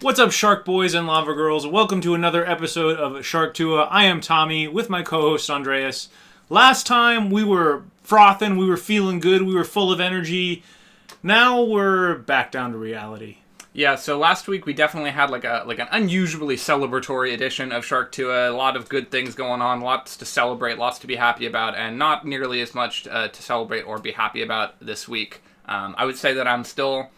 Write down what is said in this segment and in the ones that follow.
What's up, Shark Boys and Lava Girls? Welcome to another episode of Shark Tuah. I am Tommy with my co-host Andreas. Last time we were frothing, we were feeling good, we were full of energy. Now we're back down to reality. Yeah, so last week we definitely had an unusually celebratory edition of Shark Tuah. A lot of good things going on, lots to celebrate, lots to be happy about, and not nearly as much to celebrate or be happy about this week. I would say that I'm still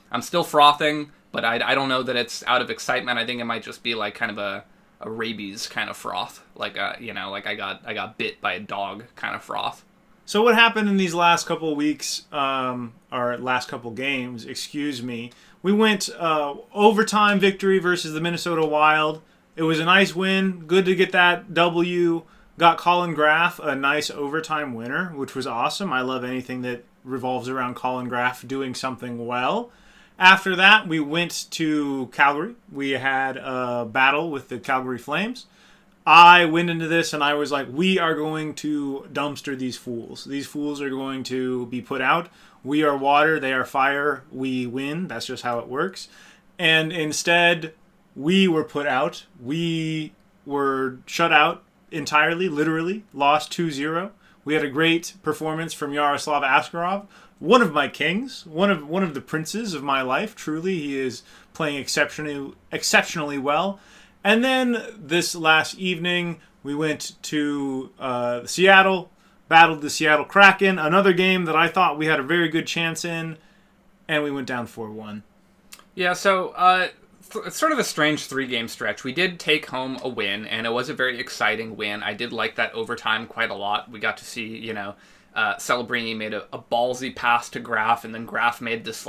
frothing, but I don't know that it's out of excitement. I think it might just be like kind of a rabies kind of froth, like I got bit by a dog kind of froth. So what happened in these last couple of weeks, or last couple games, excuse me, we went overtime victory versus the Minnesota Wild. It was a nice win. Good to get that W. Got Colin Graff a nice overtime winner, which was awesome. I love anything that revolves around Colin Graff doing something well. After that, we went to Calgary. We had a battle with the Calgary Flames. I went into this and I was like, we are going to dumpster these fools. These fools are going to be put out. We are water, they are fire, we win. That's just how it works. And instead, we were put out. We were shut out entirely, literally, lost 2-0. We had a great performance from Yaroslav Askarov, one of my kings, one of the princes of my life. Truly, he is playing exceptionally well. And then this last evening, we went to Seattle, battled the Seattle Kraken, another game that I thought we had a very good chance in, and we went down 4-1. Yeah, so it's sort of a strange three-game stretch. We did take home a win, and it was a very exciting win. I did like that overtime quite a lot. We got to see, Celebrini made a ballsy pass to Graff, and then Graff made this,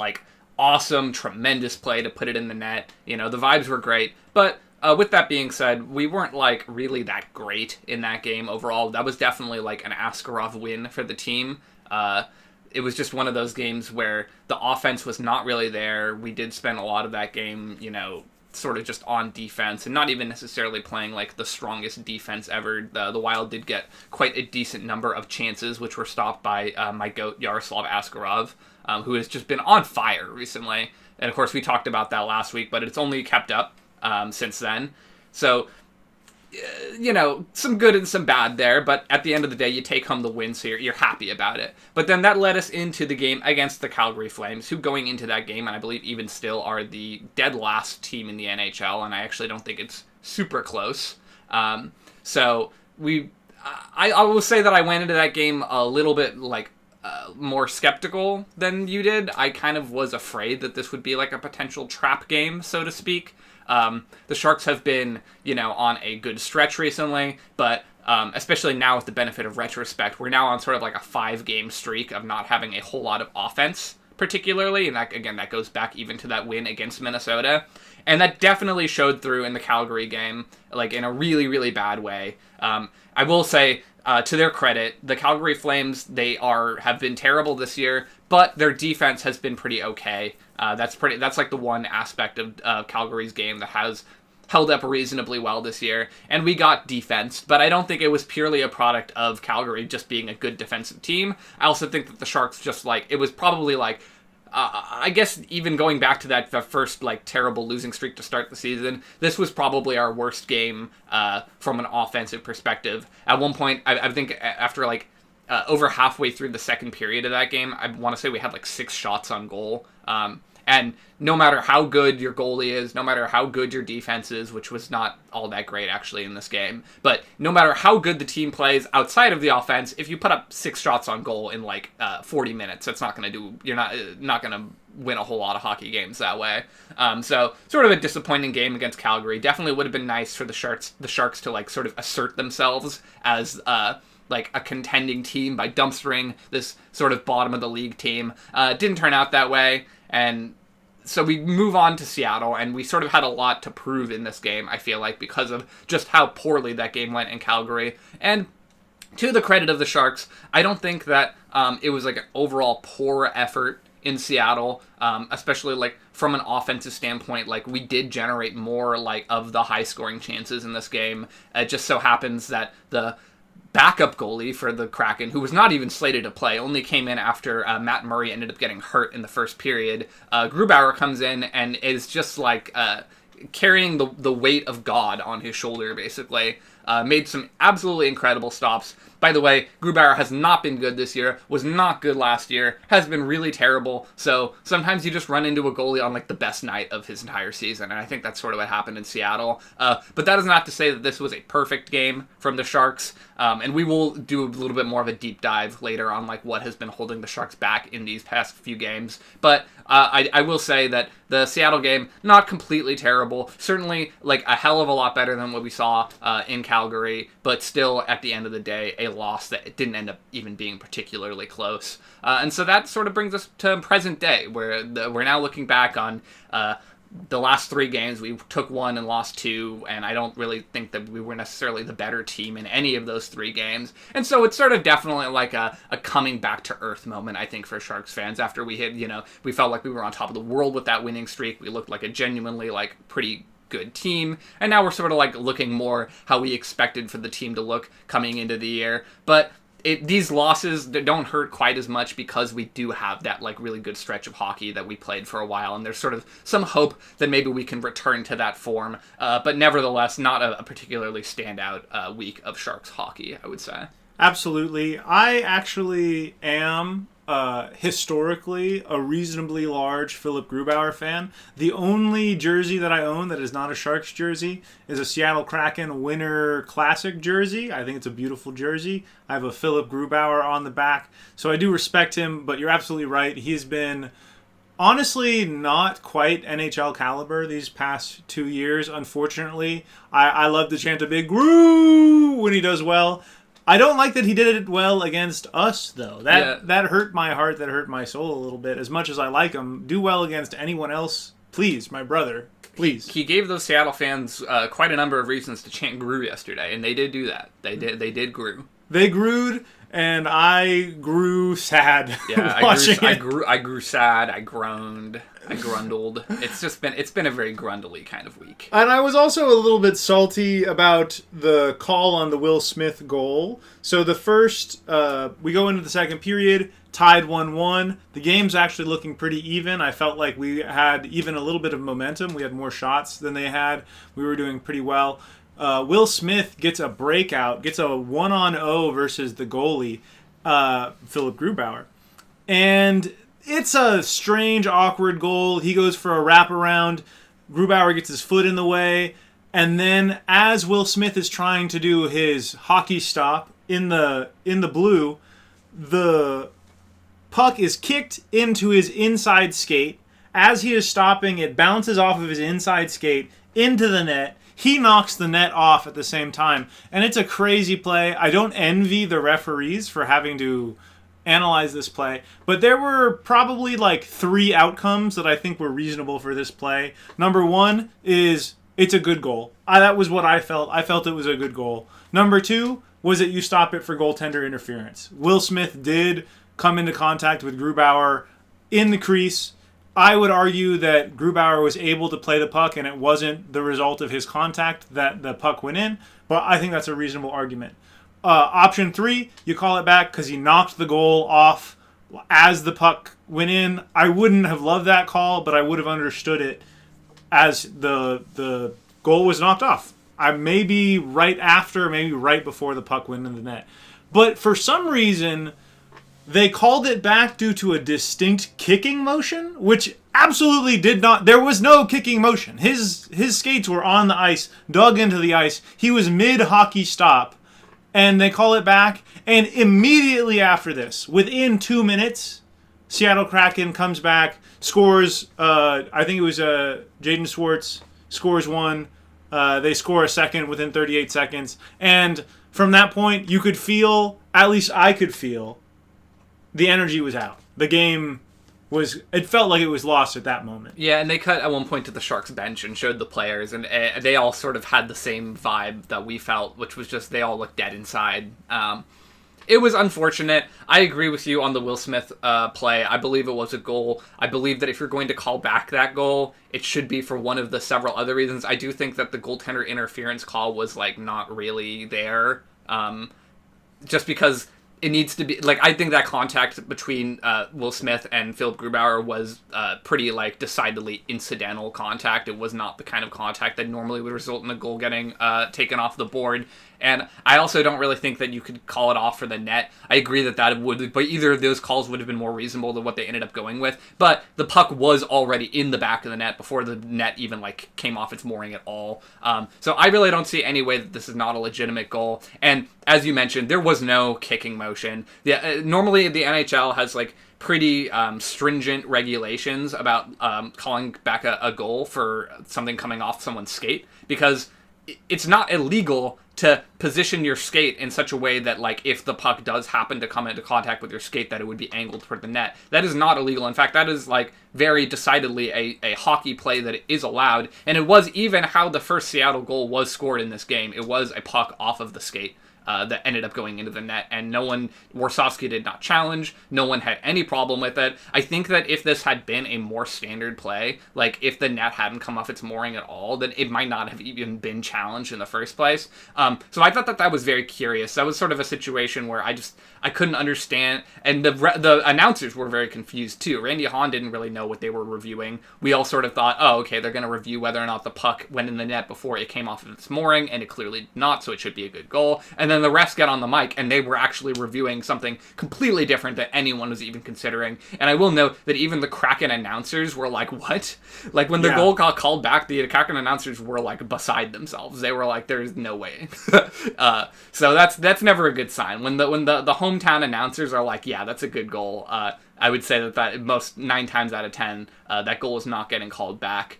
awesome, tremendous play to put it in the net. The vibes were great, but with that being said, we weren't, really that great in that game overall. That was definitely, an Askarov win for the team. It was just one of those games where the offense was not really there. We did spend a lot of that game, sort of just on defense and not even necessarily playing, the strongest defense ever. The Wild did get quite a decent number of chances, which were stopped by my GOAT, Yaroslav Askarov, who has just been on fire recently. And, of course, we talked about that last week, but it's only kept up since then. So, some good and some bad there, but at the end of the day, you take home the win, so you're happy about it. But then that led us into the game against the Calgary Flames, who going into that game, and I believe even still, are the dead last team in the NHL, and I actually don't think it's super close. So I will say that I went into that game a little bit, more skeptical than you did. I kind of was afraid that this would be a potential trap game, so to speak. The Sharks have been, on a good stretch recently, but especially now with the benefit of retrospect, we're now on sort of a 5-game streak of not having a whole lot of offense, particularly, and that goes back even to that win against Minnesota, and that definitely showed through in the Calgary game, in a really, really bad way. I will say, to their credit, the Calgary Flames, have been terrible this year, but their defense has been pretty okay. That's the one aspect of Calgary's game that has held up reasonably well this year, and we got defense, but I don't think it was purely a product of Calgary just being a good defensive team. I also think that the Sharks just, it was probably, I guess even going back to the first, terrible losing streak to start the season, this was probably our worst game from an offensive perspective. At one point, I think after, over halfway through the second period of that game, I want to say we had 6 shots on goal. And no matter how good your goalie is, no matter how good your defense is, which was not all that great actually in this game, but no matter how good the team plays outside of the offense, if you put up 6 shots on goal in 40 minutes, that's not going to do. You're not going to win a whole lot of hockey games that way. So sort of a disappointing game against Calgary. Definitely would have been nice for the Sharks to sort of assert themselves as a contending team by dumpstering this sort of bottom of the league team. Didn't turn out that way, and so we move on to Seattle, and we sort of had a lot to prove in this game, I feel like, because of just how poorly that game went in Calgary. And to the credit of the Sharks, I don't think that it was an overall poor effort in Seattle, especially from an offensive standpoint. We did generate more of the high scoring chances in this game. It just so happens that the backup goalie for the Kraken, who was not even slated to play, only came in after Matt Murray ended up getting hurt in the first period. Grubauer comes in and is just carrying the weight of God on his shoulder, basically. Made some absolutely incredible stops. By the way, Grubauer has not been good this year, was not good last year, has been really terrible, so sometimes you just run into a goalie on, like, the best night of his entire season, and I think that's sort of what happened in Seattle. But that is not to say that this was a perfect game from the Sharks, and we will do a little bit more of a deep dive later on, like, what has been holding the Sharks back in these past few games. But I will say that the Seattle game, not completely terrible, certainly, like, a hell of a lot better than what we saw in Calgary, but still, at the end of the day, a loss that didn't end up even being particularly close. And so that sort of brings us to present day, where we're now looking back on the last 3 games. We took 1 and lost 2, and I don't really think that we were necessarily the better team in any of those 3 games. And so it's sort of definitely like a coming back to earth moment, I think, for Sharks fans. After we hit, we felt like we were on top of the world with that winning streak. We looked like a genuinely, like, pretty good team, and now we're sort of like looking more how we expected for the team to look coming into the year. But these losses don't hurt quite as much because we do have that, like, really good stretch of hockey that we played for a while, and there's sort of some hope that maybe we can return to that form. But nevertheless, not a particularly standout week of Sharks hockey, I would say. Absolutely. I actually am historically a reasonably large Philip Grubauer fan. The only jersey that I own that is not a Sharks jersey is a Seattle Kraken Winter Classic jersey. I think it's a beautiful jersey. I have a Philip Grubauer on the back, so I do respect him, but you're absolutely right. He's been honestly not quite NHL caliber these past 2 years, unfortunately. I love to chant a big Gru when he does well. I don't like that he did it well against us, though. That hurt my heart, that hurt my soul a little bit. As much as I like him, do well against anyone else, please, my brother, please. He gave those Seattle fans quite a number of reasons to chant Gru yesterday, and they did do that. They did Gru. They grued, and I grew sad. Yeah, I grew sad. I groaned. I grundled. It's been a very grundly kind of week. And I was also a little bit salty about the call on the Will Smith goal. So the first, we go into the second period, tied 1-1. The game's actually looking pretty even. I felt like we had even a little bit of momentum. We had more shots than they had. We were doing pretty well. Will Smith gets a breakout, gets a 1-on-0 versus the goalie, Philip Grubauer. And it's a strange, awkward goal. He goes for a wraparound. Grubauer gets his foot in the way. And then as Will Smith is trying to do his hockey stop in the blue, the puck is kicked into his inside skate. As he is stopping, it bounces off of his inside skate into the net. He knocks the net off at the same time. And it's a crazy play. I don't envy the referees for having to analyze this play, but there were probably like 3 outcomes that I think were reasonable for this play. Number 1 is it's a good goal. That was what I felt. I felt it was a good goal. Number 2 was that you stop it for goaltender interference. Will Smith did come into contact with Grubauer in the crease. I would argue that Grubauer was able to play the puck and it wasn't the result of his contact that the puck went in, but I think that's a reasonable argument. Option 3, you call it back because he knocked the goal off as the puck went in. I wouldn't have loved that call, but I would have understood it as the goal was knocked off. Maybe right after, maybe right before the puck went in the net. But for some reason, they called it back due to a distinct kicking motion, which absolutely did not. There was no kicking motion. His skates were on the ice, dug into the ice. He was mid-hockey stop. And they call it back, and immediately after this, within 2 minutes, Seattle Kraken comes back, scores, I think it was Jaden Schwartz, scores 1. They score a second within 38 seconds. And from that point, you could feel, at least I could feel, the energy was out. The game it felt like it was lost at that moment. Yeah, and they cut at one point to the Sharks bench and showed the players, and they all sort of had the same vibe that we felt, which was just they all looked dead inside. It was unfortunate. I agree with you on the Will Smith play. I believe it was a goal. I believe that if you're going to call back that goal, it should be for one of the several other reasons. I do think that the goaltender interference call was like not really there, just because it needs to be like, I think that contact between Will Smith and Philip Grubauer was pretty like decidedly incidental contact. It was not the kind of contact that normally would result in a goal getting taken off the board. And I also don't really think that you could call it off for the net. I agree that would, but either of those calls would have been more reasonable than what they ended up going with. But the puck was already in the back of the net before the net even like came off its mooring at all. So I really don't see any way that this is not a legitimate goal. And as you mentioned, there was no kicking motion. Normally the NHL has like pretty stringent regulations about calling back a goal for something coming off someone's skate, because it's not illegal to position your skate in such a way that, like, if the puck does happen to come into contact with your skate, that it would be angled toward the net. That is not illegal. In fact, that is, like, very decidedly a hockey play that is allowed. And it was even how the first Seattle goal was scored in this game. It was a puck off of the skate that ended up going into the net, and Warsawski did not challenge. No one had any problem with it. I think that if this had been a more standard play, like if the net hadn't come off its mooring at all, then it might not have even been challenged in the first place. So I thought that was very curious. That was sort of a situation where I couldn't understand, and the announcers were very confused too. Randy Hahn didn't really know what they were reviewing. We all sort of thought, oh, okay, they're going to review whether or not the puck went in the net before it came off of its mooring, and it clearly did not, so it should be a good goal. And then the refs get on the mic, and they were actually reviewing something completely different that anyone was even considering. And I will note that even the Kraken announcers were like, what? Like, when the goal got called back, the Kraken announcers were, like, beside themselves. They were like, there's no way. So that's never a good sign. When the hometown announcers are like, yeah, that's a good goal, I would say that most 9 times out of 10, that goal is not getting called back.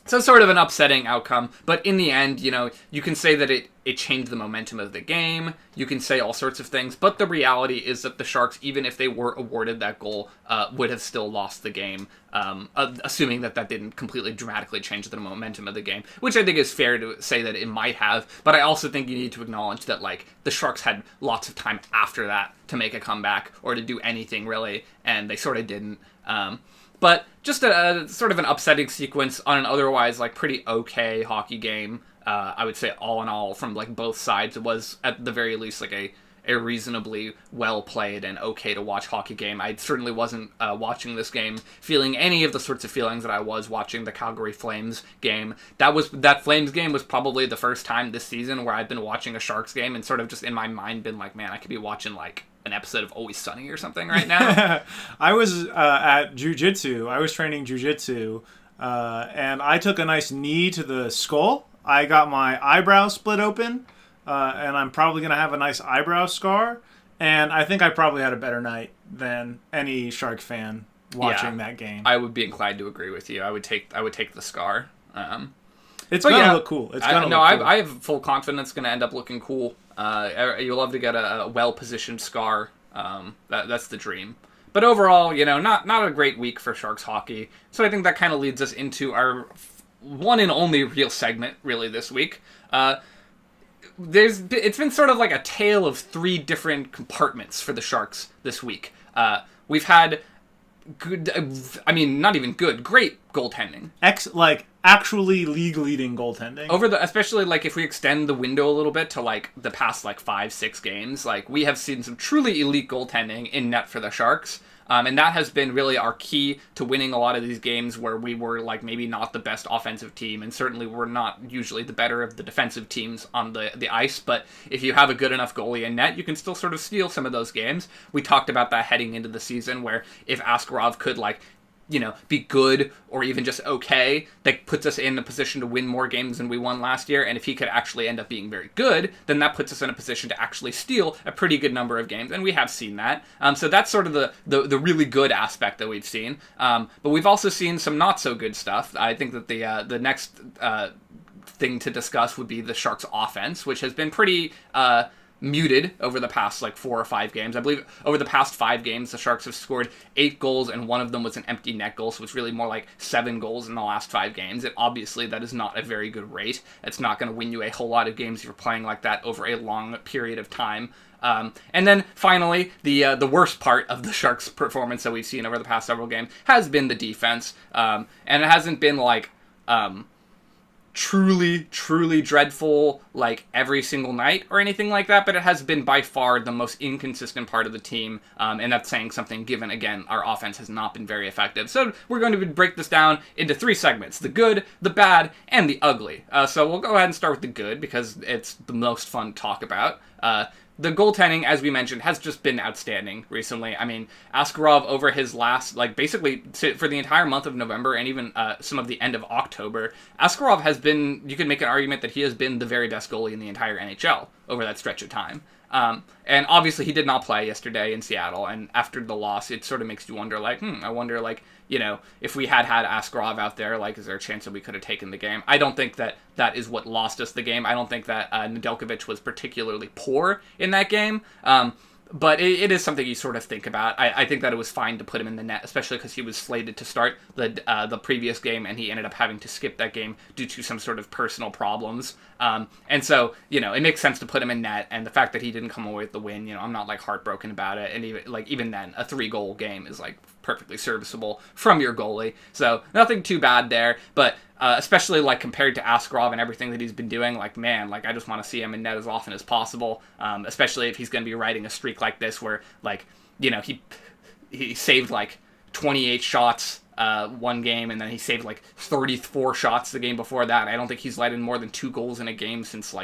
So sort of an upsetting outcome, but in the end, you can say that it changed the momentum of the game. You can say all sorts of things, but the reality is that the Sharks, even if they were awarded that goal, would have still lost the game, assuming that didn't completely dramatically change the momentum of the game, which I think is fair to say that it might have, but I also think you need to acknowledge that, like, the Sharks had lots of time after that to make a comeback or to do anything, really, and they sort of didn't. But just a sort of an upsetting sequence on an otherwise, like, pretty okay hockey game. I would say all in all, from, like, both sides, it was at the very least like a reasonably well played and okay to watch hockey game. I certainly wasn't watching this game feeling any of the sorts of feelings that I was watching the Calgary Flames game. That Flames game was probably the first time this season where I've been watching a Sharks game and sort of just in my mind been like, man, I could be watching like an episode of Always Sunny or something right now. I was at jiu-jitsu. I was training jiu-jitsu, and I took a nice knee to the skull. I got my eyebrow split open, and I'm probably going to have a nice eyebrow scar. And I think I probably had a better night than any Shark fan watching that game. I would be inclined to agree with you. I would take the scar. It's going to look cool. I have full confidence it's going to end up looking cool. You'll love to get a well-positioned scar. That's the dream. But overall, not a great week for Sharks hockey. So I think that kind of leads us into our one and only real segment, really, this week. It's been sort of like a tale of 3 different compartments for the Sharks this week. We've had good, not even good, great goaltending. Actually league-leading goaltending. Especially, like, if we extend the window a little bit to, like, the past, like, 5-6 games, like, we have seen some truly elite goaltending in net for the Sharks. And that has been really our key to winning a lot of these games where we were, like, maybe not the best offensive team, and certainly we're not usually the better of the defensive teams on the ice, but if you have a good enough goalie in net, you can still sort of steal some of those games. We talked about that heading into the season, where if Askarov could, like, be good or even just okay, that puts us in a position to win more games than we won last year. And if he could actually end up being very good, then that puts us in a position to actually steal a pretty good number of games. And we have seen that. So that's sort of the really good aspect that we've seen. But we've also seen some not so good stuff. I think that the next thing to discuss would be the Sharks offense, which has been pretty muted over the past 4 or 5 games. I believe over the past 5 games, the Sharks have scored 8 goals, and one of them was an empty net goal, so it's really more like 7 goals in the last 5 games. And obviously, that is not a very good rate. It's not going to win you a whole lot of games if you're playing like that over a long period of time. And then finally, the worst part of the Sharks' performance that we've seen over the past several games has been the defense, and it hasn't been truly, truly dreadful like every single night or anything like that, but it has been by far the most inconsistent part of the team, and that's saying something given, again, our offense has not been very effective. So we're going to break this down into 3 segments: the good, the bad, and the ugly. So we'll go ahead and start with the good because it's the most fun to talk about. The goaltending, as we mentioned, has just been outstanding recently. I mean, Askarov over his last, basically for the entire month of November and even some of the end of October, Askarov has been, you can make an argument that he has been the very best goalie in the entire NHL over that stretch of time. And obviously he did not play yesterday in Seattle, and after the loss, it sort of makes you wonder, I wonder, if we had Askarov out there, is there a chance that we could have taken the game? I don't think that that is what lost us the game. I don't think that Nedeljkovic was particularly poor in that game. But it is something you sort of think about. I think that it was fine to put him in the net, especially because he was slated to start the previous game, and he ended up having to skip that game due to some sort of personal problems. And so, it makes sense to put him in net, and the fact that he didn't come away with the win, I'm not, heartbroken about it. And even then, a 3-goal game is, perfectly serviceable from your goalie. So, nothing too bad there, but especially compared to Askarov and everything that he's been doing, I just want to see him in net as often as possible, especially if he's going to be riding a streak like this where, he saved 28 shots one game, and then he saved 34 shots the game before that. I don't think he's let in more than 2 goals in a game since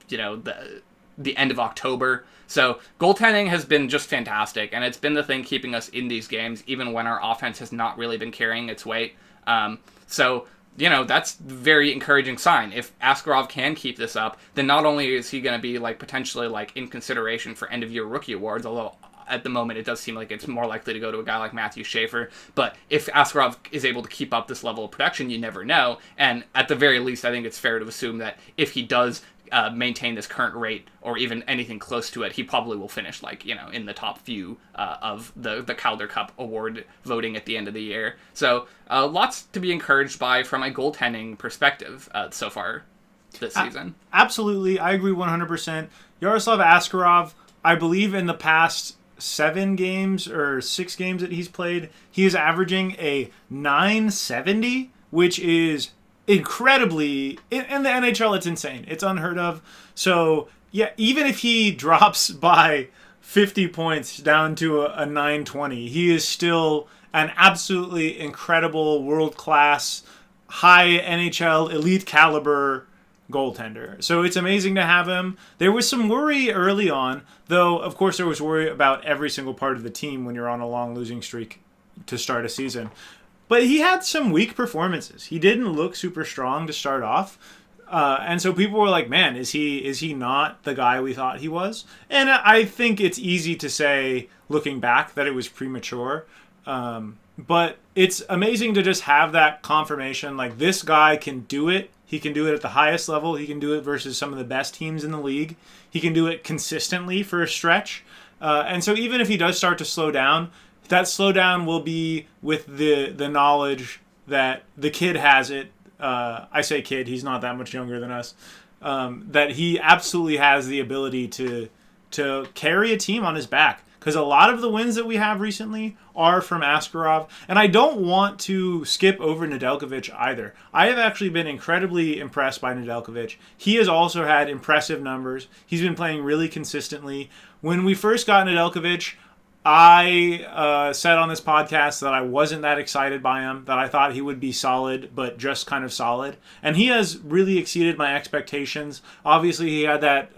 the end of October. So goaltending has been just fantastic, and it's been the thing keeping us in these games, even when our offense has not really been carrying its weight. So, that's a very encouraging sign. If Askarov can keep this up, then not only is he going to be, potentially, in consideration for end-of-year rookie awards, although at the moment it does seem like it's more likely to go to a guy like Matthew Schaefer, but if Askarov is able to keep up this level of production, you never know. And at the very least, I think it's fair to assume that if he does maintain this current rate, or even anything close to it, he probably will finish in the top few of the Calder Cup award voting at the end of the year. So lots to be encouraged by from a goaltending perspective so far this season. Absolutely, I agree 100%. Yaroslav Askarov, I believe in the past 7 games or 6 games that he's played, he is averaging a .970, which is incredibly, in the NHL, it's insane. It's unheard of. So, yeah, even if he drops by 50 points down to a .920, he is still an absolutely incredible, world-class, high NHL, elite caliber goaltender. So it's amazing to have him. There was some worry early on, though, of course, there was worry about every single part of the team when you're on a long losing streak to start a season. But he had some weak performances. He didn't look super strong to start off. And so people were like, man, is he not the guy we thought he was? And I think it's easy to say, looking back, that it was premature. But it's amazing to just have that confirmation, this guy can do it. He can do it at the highest level. He can do it versus some of the best teams in the league. He can do it consistently for a stretch. And so even if he does start to slow down, that slowdown will be with the knowledge that the kid has it. I say kid, he's not that much younger than us. That he absolutely has the ability to carry a team on his back. Because a lot of the wins that we have recently are from Askarov. And I don't want to skip over Nedeljkovic either. I have actually been incredibly impressed by Nedeljkovic. He has also had impressive numbers. He's been playing really consistently. When we first got Nedeljkovic, I said on this podcast that I wasn't that excited by him, that I thought he would be solid, but just kind of solid. And he has really exceeded my expectations. Obviously, he had that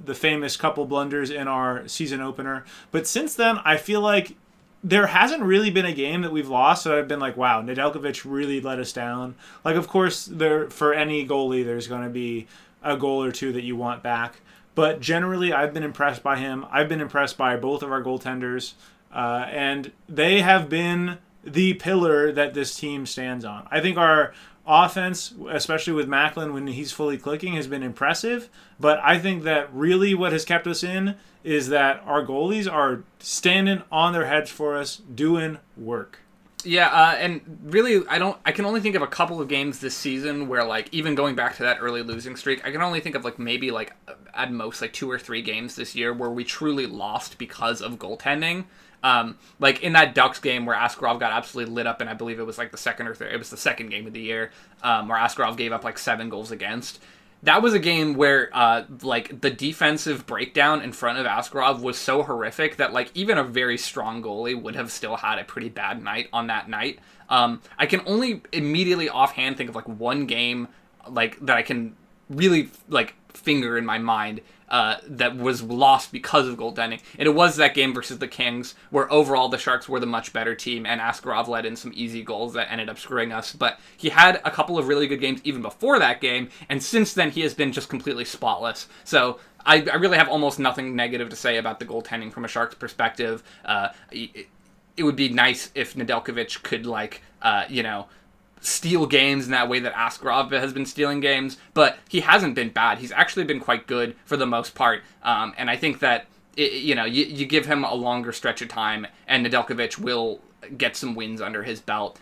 the famous couple blunders in our season opener. But since then, I feel like there hasn't really been a game that we've lost that I've been like, wow, Nedeljkovic really let us down. Of course, for any goalie, there's going to be a goal or two that you want back. But generally, I've been impressed by him. I've been impressed by both of our goaltenders. And they have been the pillar that this team stands on. I think our offense, especially with Macklin when he's fully clicking, has been impressive. But I think that really what has kept us in is that our goalies are standing on their heads for us, doing work. Yeah, and really, I can only think of a couple of games this season where, like, even going back to that early losing streak, I can only think of, like, maybe, like, at most, like, 2 or 3 games this year where we truly lost because of goaltending. Like, in that Ducks game where Askarov got absolutely lit up, and I believe it was, like, the second or third, it was the second game of the year, where Askarov gave up, like, 7 goals against. That was a game where, like, the defensive breakdown in front of Askarov was so horrific that, like, even a very strong goalie would have still had a pretty bad night on that night. I can only immediately offhand think of, like, one game, like, that I can really, like, finger in my mind that was lost because of goaltending. And it was that game versus the Kings, where overall the Sharks were the much better team, and Askarov led in some easy goals that ended up screwing us. But he had a couple of really good games even before that game, and since then he has been just completely spotless. So I really have almost nothing negative to say about the goaltending from a Sharks perspective. It would be nice if Nedeljkovic could, like, steal games in that way that Askarov has been stealing games, but he hasn't been bad. He's actually been quite good for the most part, and I think that you give him a longer stretch of time, and Nedeljkovic will get some wins under his belt,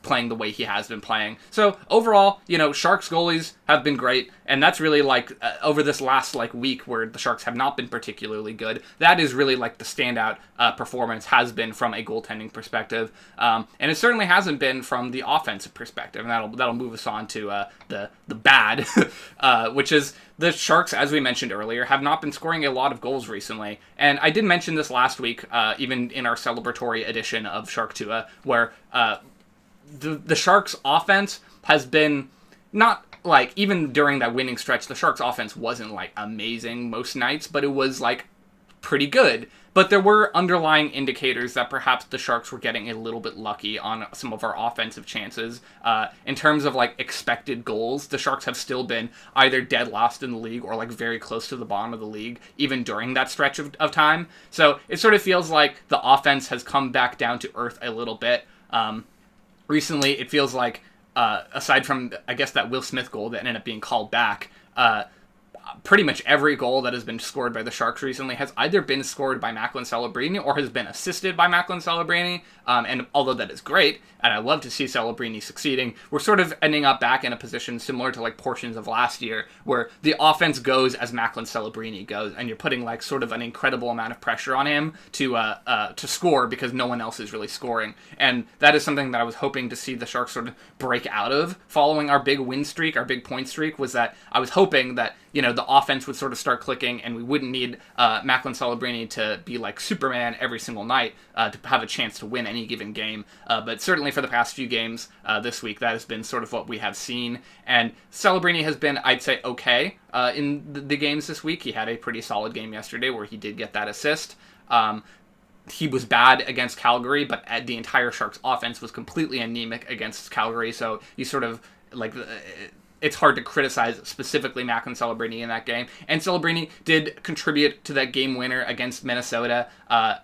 playing the way he has been playing. So overall, Sharks goalies have been great, and that's really like over this last like week where the Sharks have not been particularly good. That is really like the standout performance has been from a goaltending perspective, and it certainly hasn't been from the offensive perspective. And that'll move us on to the bad, which is the Sharks, as we mentioned earlier, have not been scoring a lot of goals recently. And I did mention this last week, even in our celebratory edition of Shark Tuah, where the Sharks' offense has been not, like, even during that winning stretch, the Sharks' offense wasn't, like, amazing most nights, but it was, like, pretty good. But there were underlying indicators that perhaps the Sharks were getting a little bit lucky on some of our offensive chances. In terms of, like, expected goals, the Sharks have still been either dead last in the league or, like, very close to the bottom of the league, even during that stretch of time. So it sort of feels like the offense has come back down to earth a little bit. Recently, it feels like, aside from, I guess, that Will Smith goal that ended up being called back, pretty much every goal that has been scored by the Sharks recently has either been scored by Macklin Celebrini or has been assisted by Macklin Celebrini. And although that is great, and I love to see Celebrini succeeding, we're sort of ending up back in a position similar to like portions of last year, where the offense goes as Macklin Celebrini goes, and you're putting like sort of an incredible amount of pressure on him to score because no one else is really scoring. And that is something that I was hoping to see the Sharks sort of break out of following our big win streak, our big point streak, was that I was hoping that, the offense would sort of start clicking and we wouldn't need Macklin Celebrini to be like Superman every single night to have a chance to win any given game. But certainly for the past few games this week, that has been sort of what we have seen. And Celebrini has been, I'd say, okay in the games this week. He had a pretty solid game yesterday where he did get that assist. He was bad against Calgary, but the entire Sharks offense was completely anemic against Calgary. So you sort of like... it's hard to criticize specifically Macklin Celebrini in that game. And Celebrini did contribute to that game winner against Minnesota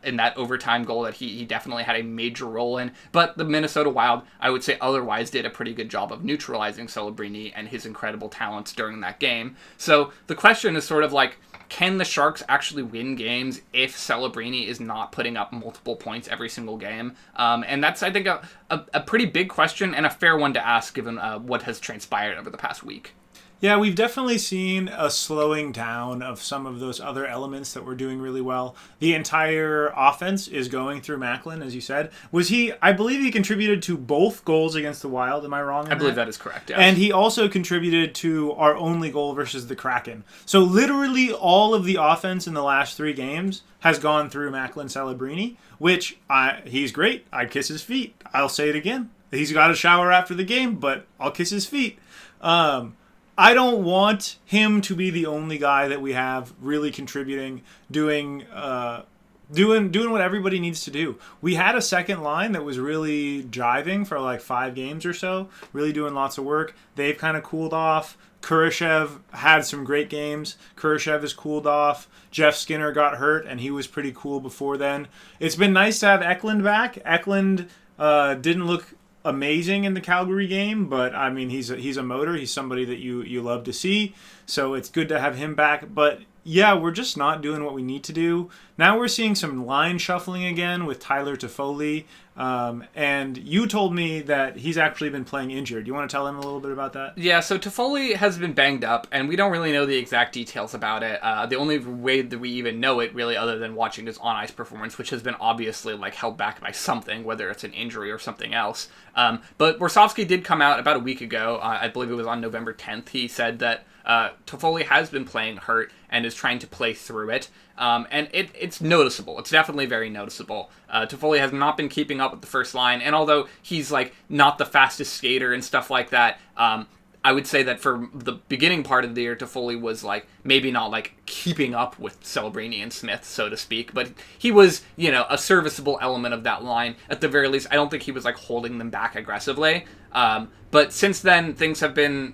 in that overtime goal that he definitely had a major role in. But the Minnesota Wild, I would say otherwise, did a pretty good job of neutralizing Celebrini and his incredible talents during that game. So the question is sort of like, can the Sharks actually win games if Celebrini is not putting up multiple points every single game? And that's, I think, a pretty big question and a fair one to ask given what has transpired over the past week. Yeah, we've definitely seen a slowing down of some of those other elements that were doing really well. The entire offense is going through Macklin, as you said. I believe he contributed to both goals against the Wild. Am I wrong? I believe that is correct, yes. And he also contributed to our only goal versus the Kraken. So literally all of the offense in the last 3 games has gone through Macklin Celebrini, which he's great. I'd kiss his feet. I'll say it again. He's got a shower after the game, but I'll kiss his feet. I don't want him to be the only guy that we have really contributing, doing what everybody needs to do. We had a second line that was really jiving for like 5 games or so, really doing lots of work. They've kind of cooled off. Kurashev had some great games. Kurashev has cooled off. Jeff Skinner got hurt, and he was pretty cool before then. It's been nice to have Eklund back. Eklund didn't look amazing in the Calgary game, but I mean he's a motor. He's somebody that you love to see, so it's good to have him back. But yeah, we're just not doing what we need to do. Now we're seeing some line shuffling again with Tyler Toffoli. And you told me that he's actually been playing injured. You want to tell him a little bit about that? Yeah, so Toffoli has been banged up, and we don't really know the exact details about it. The only way that we even know it, really, other than watching his on-ice performance, which has been obviously like held back by something, whether it's an injury or something else. But Warsawski did come out about a week ago, I believe it was on November 10th. He said that Toffoli has been playing hurt and is trying to play through it. And it's noticeable. It's definitely very noticeable. Toffoli has not been keeping up with the first line, and although he's like not the fastest skater and stuff like that, I would say that for the beginning part of the year, Toffoli was like maybe not like keeping up with Celebrini and Smith, so to speak, but he was, you know, a serviceable element of that line. At the very least, I don't think he was like holding them back aggressively. But since then, things have been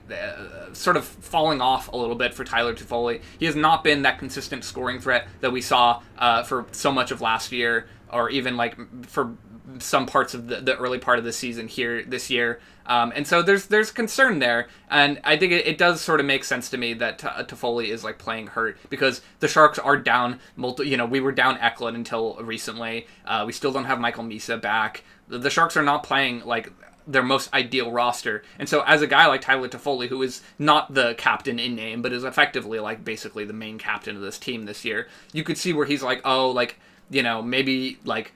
sort of falling off a little bit for Tyler Toffoli. He has not been that consistent scoring threat that we saw for so much of last year, or even like for some parts of the early part of the season here this year. And so there's concern there, and I think it does sort of make sense to me that Toffoli is like playing hurt, because the Sharks are down we were down Eklund until recently. We still don't have Michael Misa back. The Sharks are not playing like their most ideal roster, and so as a guy like Tyler Toffoli, who is not the captain in name but is effectively like basically the main captain of this team this year, you could see where he's like, oh, like, you know, maybe like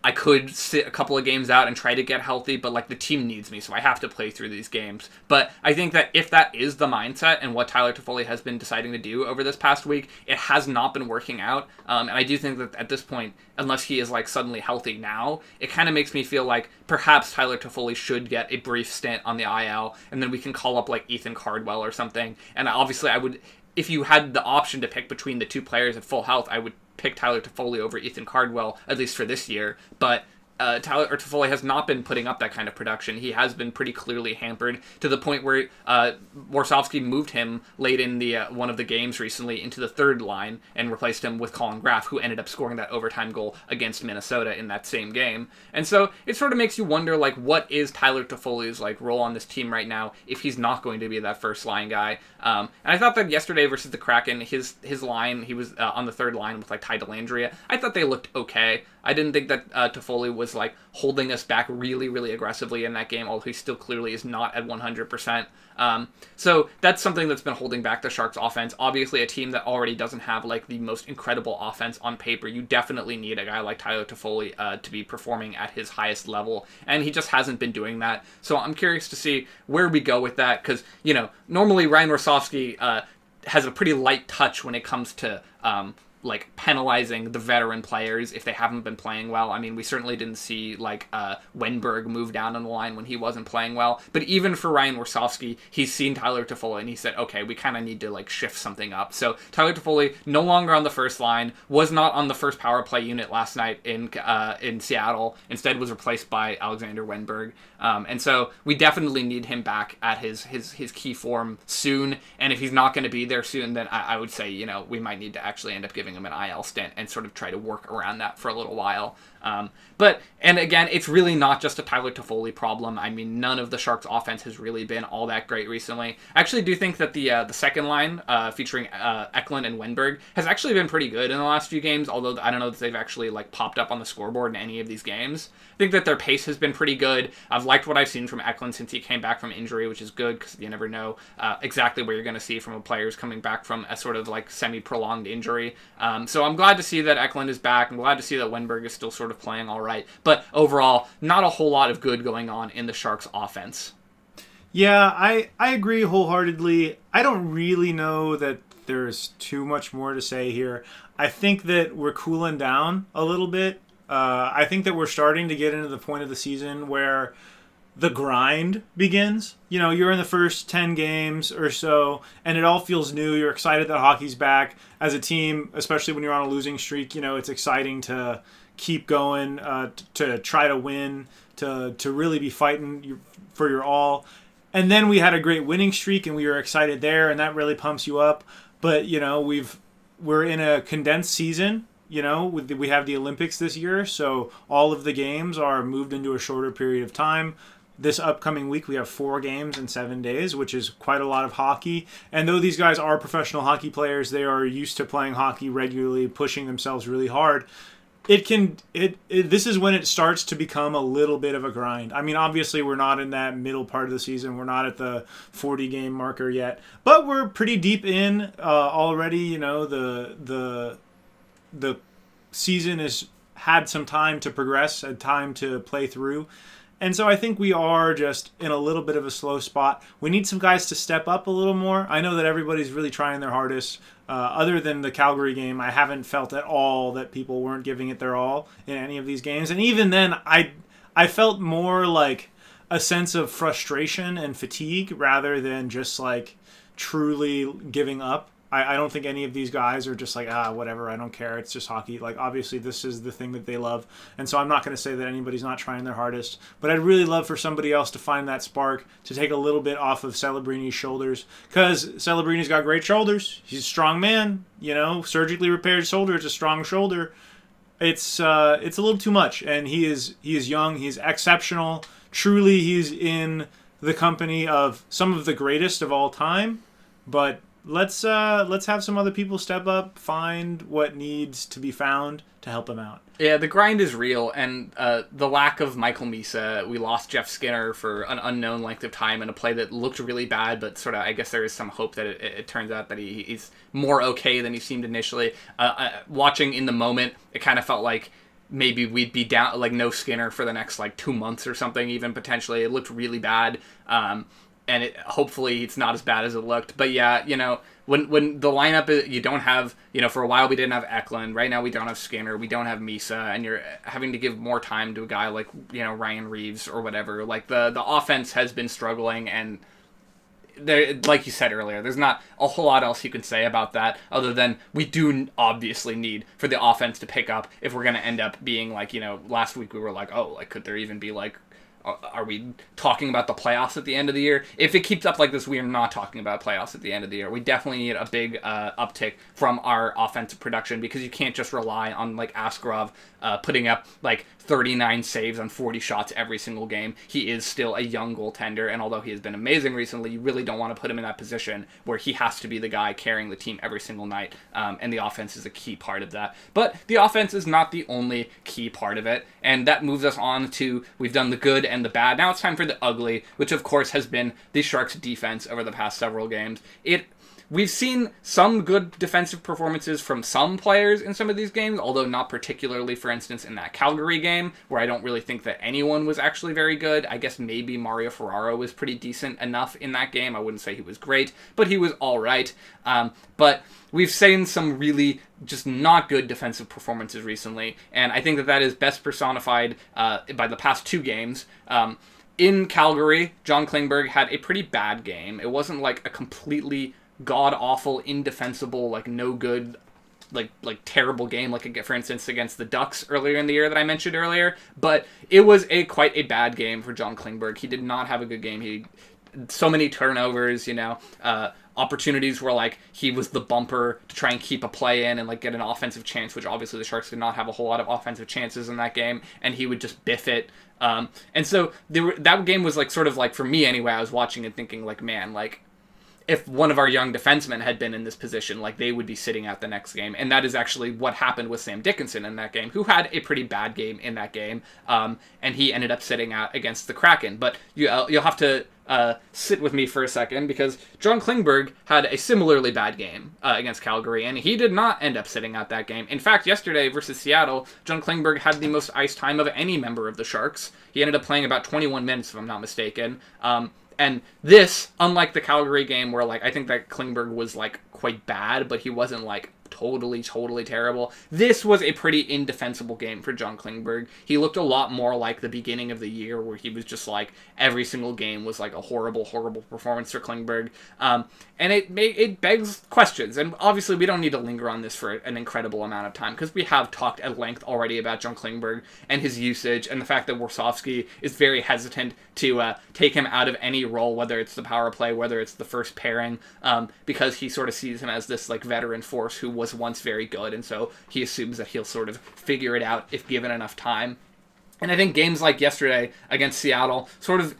I could sit a couple of games out and try to get healthy, but like the team needs me, so I have to play through these games. But I think that if that is the mindset and what Tyler Toffoli has been deciding to do over this past week, it has not been working out. And I do think that at this point, unless he is like suddenly healthy now, it kind of makes me feel like perhaps Tyler Toffoli should get a brief stint on the IL, and then we can call up like Ethan Cardwell or something. And obviously I would, if you had the option to pick between the two players at full health, I would pick Tyler Toffoli over Ethan Cardwell, at least for this year. But Toffoli has not been putting up that kind of production. He has been pretty clearly hampered, to the point where Warsawski moved him late in the one of the games recently into the third line and replaced him with Colin Graff, who ended up scoring that overtime goal against Minnesota in that same game. And so it sort of makes you wonder, like, what is Tyler Toffoli's like role on this team right now if he's not going to be that first line guy. And I thought that yesterday versus the Kraken, his line, he was on the third line with like Ty Dellandrea. I thought they looked okay. I didn't think that Toffoli was like holding us back really, really aggressively in that game, although he still clearly is not at 100%. So that's something that's been holding back the Sharks offense. Obviously, a team that already doesn't have like the most incredible offense on paper, you definitely need a guy like Tyler Toffoli to be performing at his highest level, and he just hasn't been doing that. So I'm curious to see where we go with that, because, you know, normally Ryan Warsawski has a pretty light touch when it comes to like penalizing the veteran players if they haven't been playing well. I mean, we certainly didn't see like Wenberg move down on the line when he wasn't playing well. But even for Ryan Warsawski, he's seen Tyler Toffoli and he said, okay, we kind of need to like shift something up. So Tyler Toffoli no longer on the first line, was not on the first power play unit last night in Seattle. Instead was replaced by Alexander Wenberg. And so we definitely need him back at his key form soon. And if he's not going to be there soon, then I would say, you know, we might need to actually end up giving him an IL stint and sort of try to work around that for a little while. And again, it's really not just a Tyler Toffoli problem. I mean, none of the Sharks' offense has really been all that great recently. I actually do think that the second line, featuring Eklund and Wenberg, has actually been pretty good in the last few games, although I don't know that they've actually like popped up on the scoreboard in any of these games. I think that their pace has been pretty good. I've liked what I've seen from Eklund since he came back from injury, which is good, because you never know exactly what you're going to see from a player who's coming back from a sort of like semi-prolonged injury. So I'm glad to see that Eklund is back. I'm glad to see that Wenberg is still sort of playing all right. But overall, not a whole lot of good going on in the Sharks' offense. Yeah, I agree wholeheartedly. I don't really know that there's too much more to say here. I think that we're cooling down a little bit. I think that we're starting to get into the point of the season where the grind begins. You know, you're in the first 10 games or so, and it all feels new. You're excited that hockey's back. As a team, especially when you're on a losing streak, you know, it's exciting to keep going, to try to win, to really be fighting for your all. And then we had a great winning streak, and we were excited there, and that really pumps you up. But, you know, we're in a condensed season. You know, we have the Olympics this year, so all of the games are moved into a shorter period of time. This upcoming week, we have 4 games in 7 days, which is quite a lot of hockey. And though these guys are professional hockey players, they are used to playing hockey regularly, pushing themselves really hard. This is when it starts to become a little bit of a grind. I mean, obviously we're not in that middle part of the season. We're not at the 40 game marker yet, but we're pretty deep in already. You know, the season has had some time to progress, had time to play through. And so I think we are just in a little bit of a slow spot. We need some guys to step up a little more. I know that everybody's really trying their hardest. Other than the Calgary game, I haven't felt at all that people weren't giving it their all in any of these games. And even then, I felt more like a sense of frustration and fatigue rather than just like truly giving up. I don't think any of these guys are just like, whatever, I don't care, it's just hockey. Like, obviously, this is the thing that they love. And so I'm not going to say that anybody's not trying their hardest. But I'd really love for somebody else to find that spark, to take a little bit off of Celebrini's shoulders. Because Celebrini's got great shoulders. He's a strong man. You know, surgically repaired shoulder is a strong shoulder. It's a little too much. And he is young. He's exceptional. Truly, he's in the company of some of the greatest of all time. But let's have some other people step up, find what needs to be found to help him out. Yeah, the grind is real, and the lack of Michael Misa, we lost Jeff Skinner for an unknown length of time in a play that looked really bad, but sort of, I guess there is some hope that it turns out that he's more okay than he seemed initially. Watching in the moment, it kind of felt like maybe we'd be down, like no Skinner for the next 2 months or something, even potentially. It looked really bad. And hopefully it's not as bad as it looked. But yeah, when the lineup is, you don't have, for a while we didn't have Eklund. Right now we don't have Skinner. We don't have Misa. And you're having to give more time to a guy like, Ryan Reeves or whatever. Like the offense has been struggling, and there, like you said earlier, there's not a whole lot else you can say about that other than we do obviously need for the offense to pick up if we're going to end up being last week we were like, could there even be are we talking about the playoffs at the end of the year? If it keeps up like this, we are not talking about playoffs at the end of the year. We definitely need a big uptick from our offensive production, because you can't just rely on Askarov putting up 39 saves on 40 shots every single game. He is still a young goaltender, and although he has been amazing recently, you really don't want to put him in that position where he has to be the guy carrying the team every single night, and the offense is a key part of that. But the offense is not the only key part of it, and that moves us on to, we've done the good and the bad. Now it's time for the ugly, which of course has been the Sharks' defense over the past several games. We've seen some good defensive performances from some players in some of these games, although not particularly, for instance, in that Calgary game, where I don't really think that anyone was actually very good. I guess maybe Mario Ferraro was pretty decent enough in that game. I wouldn't say he was great, but he was all right. But we've seen some really just not good defensive performances recently, and I think that is best personified by the past 2 games. In Calgary, John Klingberg had a pretty bad game. It wasn't a completely god-awful, indefensible, no good, terrible game, for instance, against the Ducks earlier in the year that I mentioned earlier, but it was quite a bad game for John Klingberg. He did not have a good game. He so many turnovers, opportunities where he was the bumper to try and keep a play in and get an offensive chance, which obviously the Sharks did not have a whole lot of offensive chances in that game, and he would just biff it. And so that game was for me anyway, I was watching and thinking man, if one of our young defensemen had been in this position, they would be sitting out the next game. And that is actually what happened with Sam Dickinson in that game, who had a pretty bad game in that game, and he ended up sitting out against the Kraken. But you'll have to sit with me for a second, because John Klingberg had a similarly bad game against Calgary, and he did not end up sitting out that game. In fact, yesterday versus Seattle, John Klingberg had the most ice time of any member of the Sharks. He ended up playing about 21 minutes, if I'm not mistaken. And this, unlike the Calgary game where, I think that Klingberg was, quite bad, but he wasn't, totally terrible. This was a pretty indefensible game for John Klingberg. He looked a lot more like the beginning of the year, where he was just, every single game was, a horrible performance for Klingberg. And it begs questions. And obviously, we don't need to linger on this for an incredible amount of time, because we have talked at length already about John Klingberg and his usage, and the fact that Warsofsky is very hesitant to take him out of any role, whether it's the power play, whether it's the first pairing, because he sort of sees him as this veteran force who was once very good, and so he assumes that he'll sort of figure it out if given enough time. And I think games like yesterday against Seattle sort of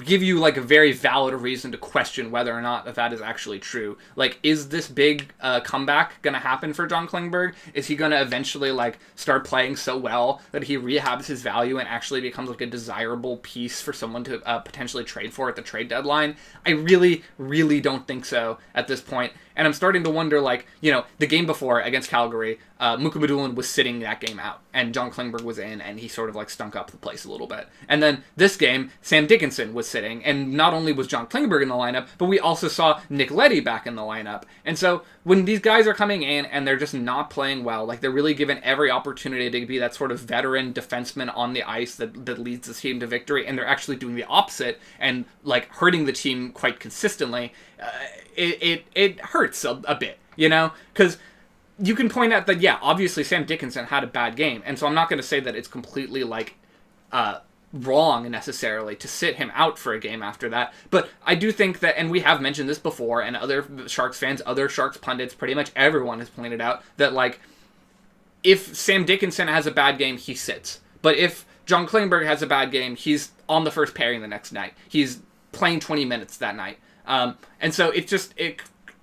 give you like a very valid reason to question whether or not that is actually true. Like, is this big comeback gonna happen for John Klingberg? Is he gonna eventually like start playing so well that he rehabs his value and actually becomes like a desirable piece for someone to potentially trade for at the trade deadline? I really, really don't think so at this point. And I'm starting to wonder, like, the game before against Calgary, Mukabadulin was sitting that game out, and John Klingberg was in, and he sort of, like, stunk up the place a little bit. And then this game, Sam Dickinson was sitting, and not only was John Klingberg in the lineup, but we also saw Nick Leddy back in the lineup. And so when these guys are coming in and they're just not playing well, like, they're really given every opportunity to be that sort of veteran defenseman on the ice that leads the team to victory, and they're actually doing the opposite and, like, hurting the team quite consistently, it hurts a bit, because you can point out that, yeah, obviously Sam Dickinson had a bad game, and so I'm not going to say that it's completely, like, wrong necessarily to sit him out for a game after that, but I do think that, and we have mentioned this before, and other Sharks fans, other Sharks pundits, pretty much everyone has pointed out that, like, if Sam Dickinson has a bad game, he sits. But if John Klingberg has a bad game, he's on the first pairing the next night. He's playing 20 minutes that night. And so it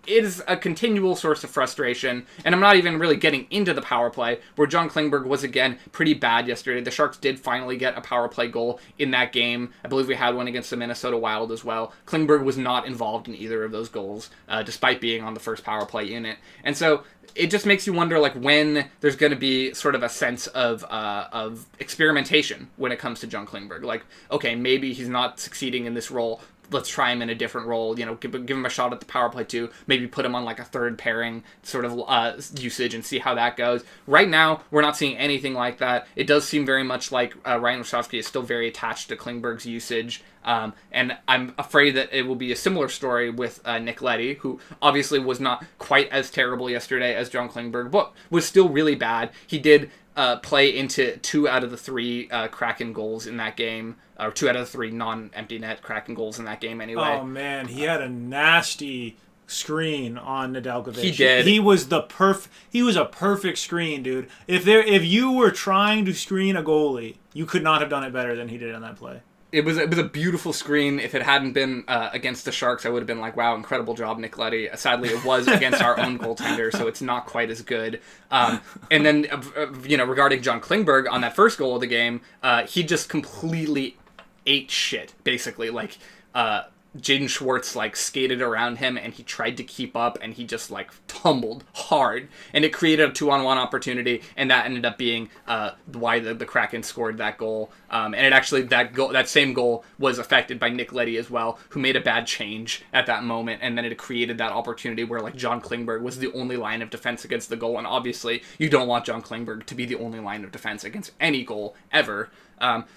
is a continual source of frustration, and I'm not even really getting into the power play, where John Klingberg was, again, pretty bad yesterday. The Sharks did finally get a power play goal in that game. I believe we had one against the Minnesota Wild as well. Klingberg was not involved in either of those goals, despite being on the first power play unit. And so it just makes you wonder, like, when there's going to be sort of a sense of experimentation when it comes to John Klingberg. Like, okay, maybe he's not succeeding in this role. Let's try him in a different role, give him a shot at the power play too, maybe put him on like a third pairing sort of usage and see how that goes. Right now, we're not seeing anything like that. It does seem very much like Ryan Lashovsky is still very attached to Klingberg's usage, and I'm afraid that it will be a similar story with Nick Leddy, who obviously was not quite as terrible yesterday as John Klingberg, but was still really bad. He did play into 2 out of the 3 Kraken goals in that game, or 2 out of the 3 non-empty net Kraken goals in that game anyway. Oh, man, he had a nasty screen on Nedeljkovic. He did. He was a perfect screen, dude. If you were trying to screen a goalie, you could not have done it better than he did on that play. It was a beautiful screen. If it hadn't been against the Sharks, I would have been like, wow, incredible job, Nick Leddy. Sadly, it was against our own goaltender, so it's not quite as good. And then, regarding John Klingberg, on that first goal of the game, he just completely ate shit, basically. Like, Jaden Schwartz, like, skated around him, and he tried to keep up, and he just, like, tumbled hard. And it created a 2-on-1 opportunity, and that ended up being why the Kraken scored that goal. And it actually, that same goal was affected by Nick Leddy as well, who made a bad change at that moment, and then it created that opportunity where, like, John Klingberg was the only line of defense against the goal, and obviously, you don't want John Klingberg to be the only line of defense against any goal, ever.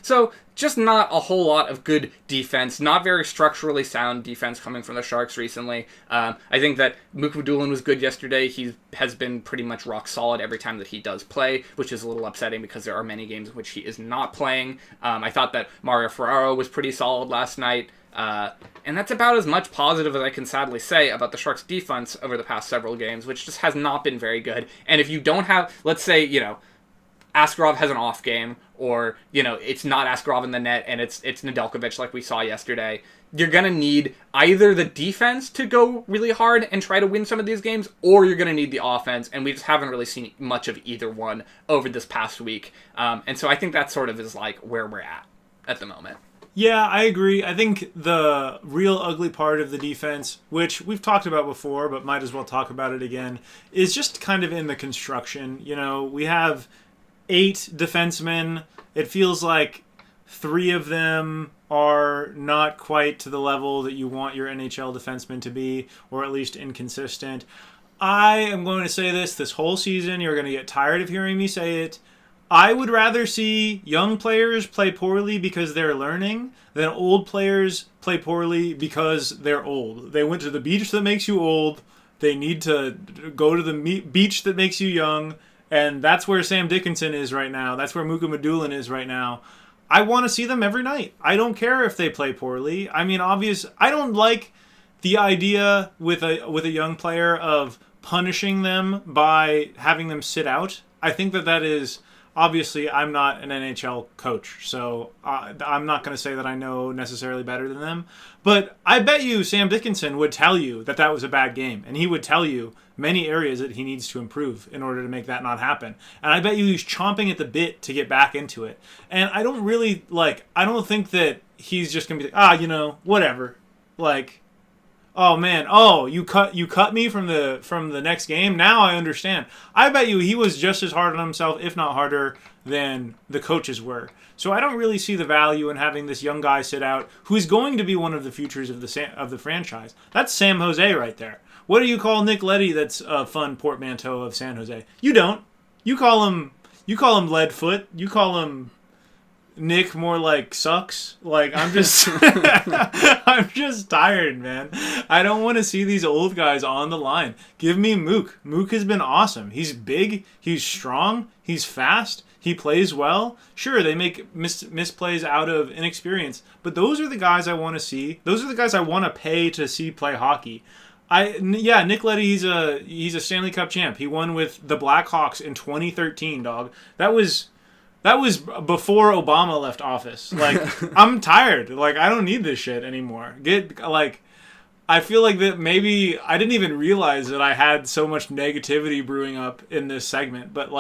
So, just not a whole lot of good defense, not very structurally sound defense coming from the Sharks recently. I think that Mukabadulin was good yesterday. He has been pretty much rock solid every time that he does play, which is a little upsetting because there are many games in which he is not playing. I thought that Mario Ferraro was pretty solid last night. And that's about as much positive as I can sadly say about the Sharks' defense over the past several games, which just has not been very good. And if you don't have, let's say, Askarov has an off game, or, it's not Askarov in the net, and it's Nedeljkovic like we saw yesterday, you're going to need either the defense to go really hard and try to win some of these games, or you're going to need the offense, and we just haven't really seen much of either one over this past week. And so I think that sort of is like where we're at the moment. Yeah, I agree. I think the real ugly part of the defense, which we've talked about before, but might as well talk about it again, is just kind of in the construction. We have 8 defensemen. It feels like 3 of them are not quite to the level that you want your NHL defensemen to be, or at least inconsistent. I am going to say this whole season. You're going to get tired of hearing me say it. I would rather see young players play poorly because they're learning than old players play poorly because they're old. They went to the beach that makes you old. They need to go to the beach that makes you young. And that's where Sam Dickinson is right now. That's where Mukabadulin is right now. I want to see them every night. I don't care if they play poorly. I mean, I don't like the idea with a young player of punishing them by having them sit out. I think that is obviously I'm not an NHL coach, so I'm not going to say that I know necessarily better than them. But I bet you Sam Dickinson would tell you that that was a bad game, and he would tell you many areas that he needs to improve in order to make that not happen. And I bet you he's chomping at the bit to get back into it. And I don't really, I don't think that he's just going to be like, whatever. Like, oh man, you cut me from the next game. Now I understand. I bet you he was just as hard on himself, if not harder, than the coaches were. So I don't really see the value in having this young guy sit out, who's going to be one of the futures of the franchise. That's Sam Jose right there. What do you call Nick Leddy? That's a fun portmanteau of San Jose. You don't. You call him Leadfoot. You call him Nick more like sucks. Like, I'm just I'm just tired, man. I don't want to see these old guys on the line. Give me Mook. Mook has been awesome. He's big, he's strong, he's fast, he plays well. Sure, they make misplays out of inexperience, but those are the guys I want to see. Those are the guys I want to pay to see play hockey. Nick Leddy, he's a Stanley Cup champ. He won with the Blackhawks in 2013, dog. That was before Obama left office. Like, I'm tired. Like, I don't need this shit anymore. I feel like that maybe I didn't even realize that I had so much negativity brewing up in this segment, but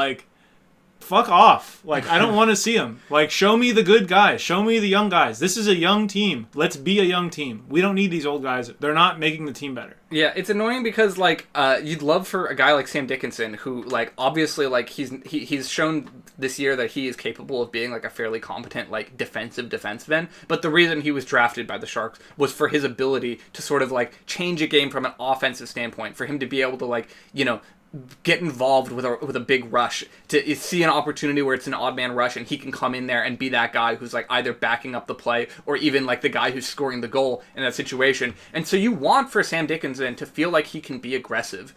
fuck off. Like, I don't want to see them. Like, show me the good guys. Show me the young guys. This is a young team. Let's be a young team. We don't need these old guys. They're not making the team better. Yeah, it's annoying because you'd love for a guy like Sam Dickinson, who obviously he's shown this year that he is capable of being a fairly competent defensive defenseman. But the reason he was drafted by the Sharks was for his ability to sort of change a game from an offensive standpoint, for him to be able to get involved with a big rush, to see an opportunity where it's an odd man rush and he can come in there and be that guy who's either backing up the play or even the guy who's scoring the goal in that situation. And so you want for Sam Dickinson to feel like he can be aggressive.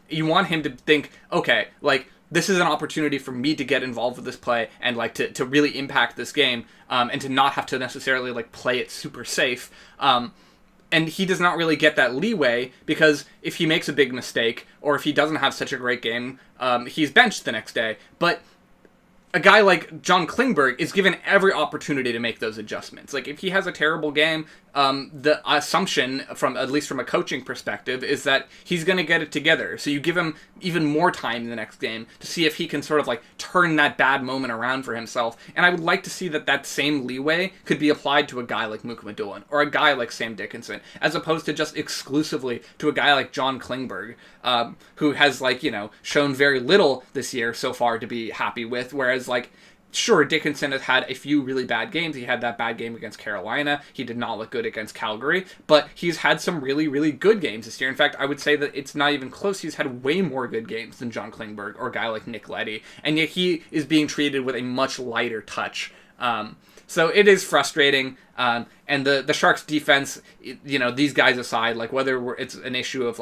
You want him to think, okay, this is an opportunity for me to get involved with this play and to really impact this game, and to not have to necessarily play it super safe. And he does not really get that leeway, because if he makes a big mistake, or if he doesn't have such a great game, he's benched the next day. But a guy like John Klingberg is given every opportunity to make those adjustments. If he has a terrible game, the assumption, at least from a coaching perspective, is that he's going to get it together. So you give him even more time in the next game to see if he can sort of turn that bad moment around for himself. And I would like to see that same leeway could be applied to a guy like Mook Madulin or a guy like Sam Dickinson, as opposed to just exclusively to a guy like John Klingberg, who has shown very little this year so far to be happy with. Whereas sure, Dickinson has had a few really bad games. He had that bad game against Carolina. He did not look good against Calgary, but he's had some really, really good games this year. In fact, I would say that it's not even close. He's had way more good games than John Klingberg or a guy like Nick Leddy, and yet he is being treated with a much lighter touch. So it is frustrating. And the Sharks defense, these guys aside, whether it's an issue of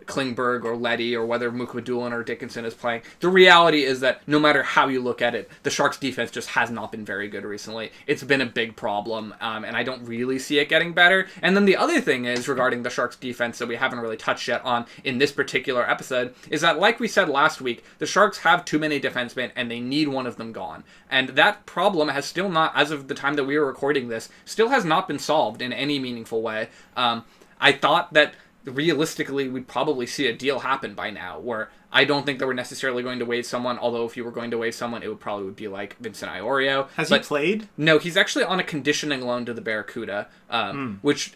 Klingberg or Leddy, or whether Mukmadulin or Dickinson is playing, the reality is that no matter how you look at it, the Sharks defense just has not been very good recently. It's been a big problem, and I don't really see it getting better. And then the other thing is, regarding the Sharks defense that we haven't really touched yet on in this particular episode, is that, like we said last week, the Sharks have too many defensemen and they need one of them gone. And that problem has still not, as of the time that we were recording this, still has not been solved in any meaningful way. I thought that realistically we'd probably see a deal happen by now, where I don't think that we're necessarily going to waive someone, although if you were going to waive someone, it would probably be Vincent Iorio. Has he played? No, he's actually on a conditioning loan to the Barracuda, which,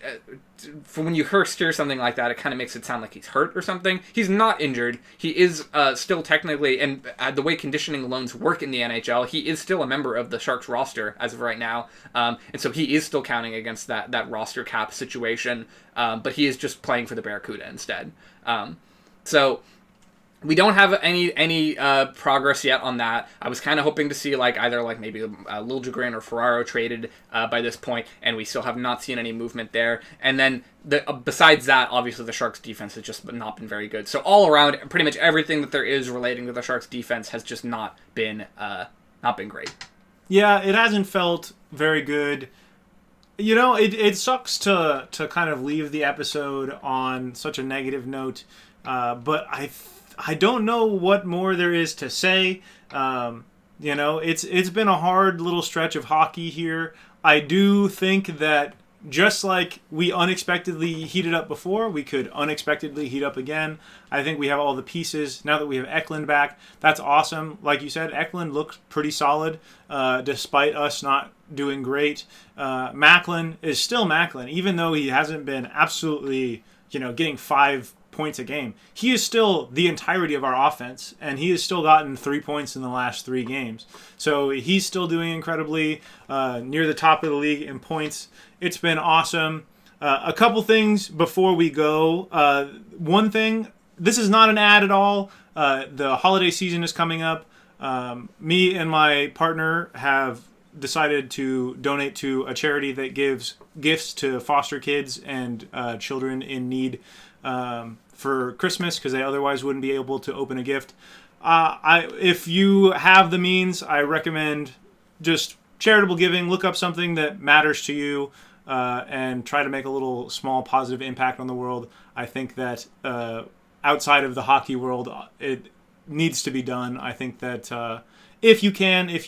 for when you hear something like that, it kind of makes it sound like he's hurt or something. He's not injured. He is still technically, and the way conditioning loans work in the NHL, he is still a member of the Sharks roster as of right now, and so he is still counting against that roster cap situation, but he is just playing for the Barracuda instead. So we don't have any progress yet on that. I was kind of hoping to see either maybe Liljegren or Ferraro traded by this point, and we still have not seen any movement there. And then besides that, obviously the Sharks defense has just not been very good. So all around, pretty much everything that there is relating to the Sharks defense has just not been great. Yeah, it hasn't felt very good. It sucks to kind of leave the episode on such a negative note, but I don't know what more there is to say. You know, it's been a hard little stretch of hockey here. I do think that just like we unexpectedly heated up before, we could unexpectedly heat up again. I think we have all the pieces. Now that we have Eklund back, that's awesome. Like you said, Eklund looked pretty solid despite us not doing great. Macklin is still Macklin, even though he hasn't been absolutely, getting 5 points a game. He is still the entirety of our offense, and he has still gotten 3 points in the last 3 games. So he's still doing incredibly near the top of the league in points. It's been awesome. A couple things before we go. One thing, this is not an ad at all. The holiday season is coming up. Me and my partner have decided to donate to a charity that gives gifts to foster kids and children in need for Christmas, because they otherwise wouldn't be able to open a gift. If you have the means, I recommend just charitable giving. Look up something that matters to you and try to make a little small positive impact on the world. I think that outside of the hockey world, it needs to be done. I think that if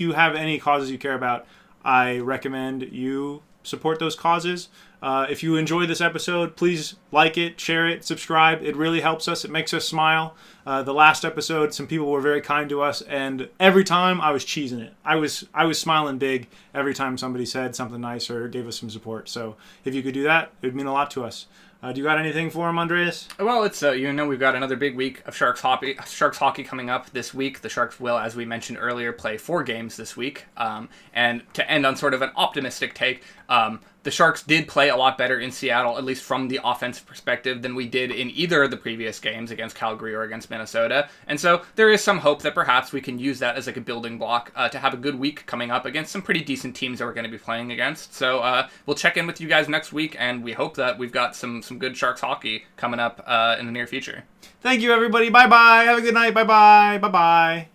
you have any causes you care about, I recommend you support those causes. If you enjoy this episode, please like it, share it, subscribe. It really helps us. It makes us smile. The last episode, some people were very kind to us, and every time I was cheesing it. I was smiling big every time somebody said something nice or gave us some support. So if you could do that, it would mean a lot to us. Do you got anything for him, Andreas? Well, it's we've got another big week of Sharks hockey coming up this week. The Sharks will, as we mentioned earlier, play 4 games this week. And to end on sort of an optimistic take, the Sharks did play a lot better in Seattle, at least from the offensive perspective, than we did in either of the previous games against Calgary or against Minnesota. And so there is some hope that perhaps we can use that as like a building block to have a good week coming up against some pretty decent teams that we're going to be playing against. So we'll check in with you guys next week, and we hope that we've got some good Sharks hockey coming up in the near future. Thank you, everybody. Bye-bye. Have a good night. Bye-bye. Bye-bye.